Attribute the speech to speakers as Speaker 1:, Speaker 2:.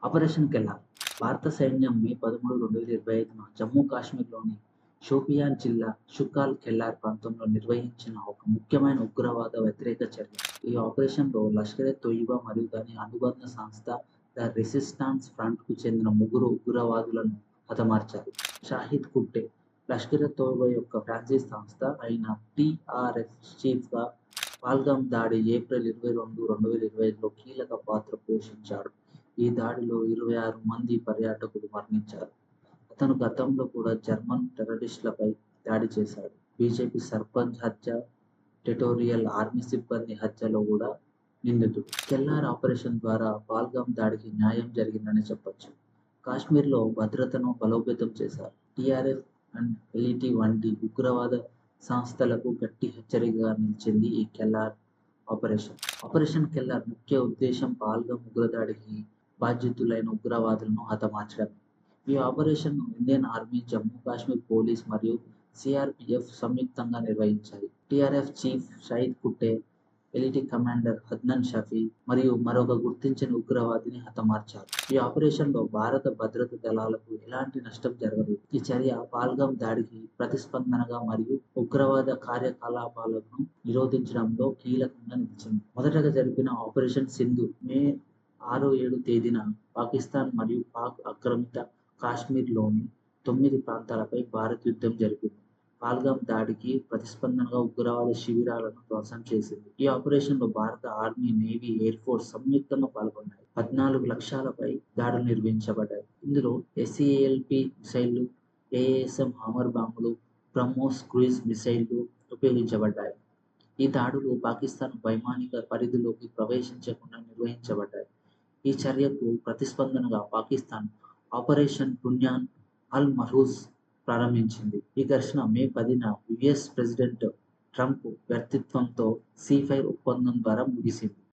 Speaker 1: Operation Keller భారత సైన్యం మే 13, 2025న జమ్మూ కాశ్మీర్‌లోని షోపియాన్ జిల్లా షుకాల్ కెల్లార్ ప్రాంతంలో నిర్వహించిన ఒక ముఖ్యమైన ఉగ్రవాద వ్యతిరేక చర్య. ఈ ఆపరేషన్‌లో లష్కర్-ఎ-తొయిబా మరియు దాని అనుబంధ సంస్థ ద రెసిస్టాన్స్ ఫ్రంట్‌కు చెందిన ముగ్గురు ఉగ్రవాదులను హతమార్చారు. షాహిద్ కుట్టే లష్కర్-ఎ-తొయిబా యొక్క ఫ్రాంచైజ్ సంస్థ అయిన టీఆర్ఎఫ్ చీఫ్‌గా పహల్గామ్ దాడి ఏప్రిల్ 22, 2025లో కీలక పాత్ర పోషించాడు. ఈ దాడిలో 26 మంది పర్యాటకులు మరణించారు. అతను గతంలో కూడా జర్మన్ టెర్రరిస్టులపై దాడి చేశాడు. బీజేపీ సర్పంచ్ హత్య, టెరిటోరియల్ ఆర్మీ సిబ్బంది హత్యలో కూడా నిందితుడు. కెల్లార్ ఆపరేషన్ ద్వారా పహల్గామ్ దాడికి న్యాయం జరిగిందనే చెప్పొచ్చు. కాశ్మీర్‌లో భద్రతను బలోపేతం చేశారు. టీఆర్ఎఫ్ అండ్ ఎల్‌టిటి వంటి ఉగ్రవాద సంస్థలకు గట్టి హెచ్చరికగా నిలిచింది ఈ కెల్లార్ ఆపరేషన్. ఆపరేషన్ కెల్లార్ ముఖ్య ఉద్దేశం పహల్గామ్ ఉగ్రదాడికి బాధ్యుతులైన ఉగ్రవాదులను హతమార్చడమే. ఈ ఆపరేషన్‌ను Indian army, Jammu Kashmir police మరియు సీఆర్‌పీఎఫ్ సంయుక్తంగా నిర్వహించాయి. టీఆర్ఎఫ్ చీఫ్ షాహిద్ కుట్టే, ఎల్‌టిటి కమాండర్ అద్నాన్ షఫీ మరియు మరొక గుర్తించని ఉగ్రవాదిని హతమార్చారు. ఈ ఆపరేషన్‌లో భారత భద్రతా దళాలకు ఎలాంటి నష్టం జరగలేదు. ఈ చర్య పహల్గామ్ దాడికి ప్రతిస్పందనగా మరియు ఉగ్రవాద కార్యకలాపాలను నిరోధించడంలో కీలకంగా నిలిచింది. మొదటగా జరిపిన ఆపరేషన్ సింధూర్ మే 6, 7 తేదీన పాకిస్తాన్ మరియు పాక్ ఆక్రమిత కాశ్మీర్‌లోని 9 ప్రాంతాలపై భారత్ యుద్ధం జరిపింది. పహల్గామ్ దాడికి ప్రతిస్పందనగా ఉగ్రవాద శిబిరాలను ధ్వంసం చేసింది. ఈ ఆపరేషన్‌లో భారత ఆర్మీ, నేవీ, ఎయిర్ ఫోర్స్ సంయుక్తంగా పాల్గొన్నాయి. 14 లక్ష్యాలపై దాడులు నిర్వహించబడ్డాయి. ఇందులో ఎస్‌ఏఎల్‌పి మిసైళ్లు, ఏఎస్ఎం హామర్ బాంబులు, బ్రహ్మోస్ క్రూయిజ్ మిసైళ్లు ఉపయోగించబడ్డాయి. ఈ దాడులు పాకిస్తాన్ వైమానిక పరిధిలోకి ప్రవేశించకుండా నిర్వహించబడ్డాయి. ఈ చర్యకు ప్రతిస్పందనగా పాకిస్తాన్ ఆపరేషన్ బున్యాన్ అల్ మర్హూజ్ ప్రారంభించింది. ఈ ఘర్షణ మే 10న యూఎస్ ప్రెసిడెంట్ ట్రంప్ వ్యర్థిత్వంతో సీజైర్ ఒప్పందం ద్వారా ముగిసింది.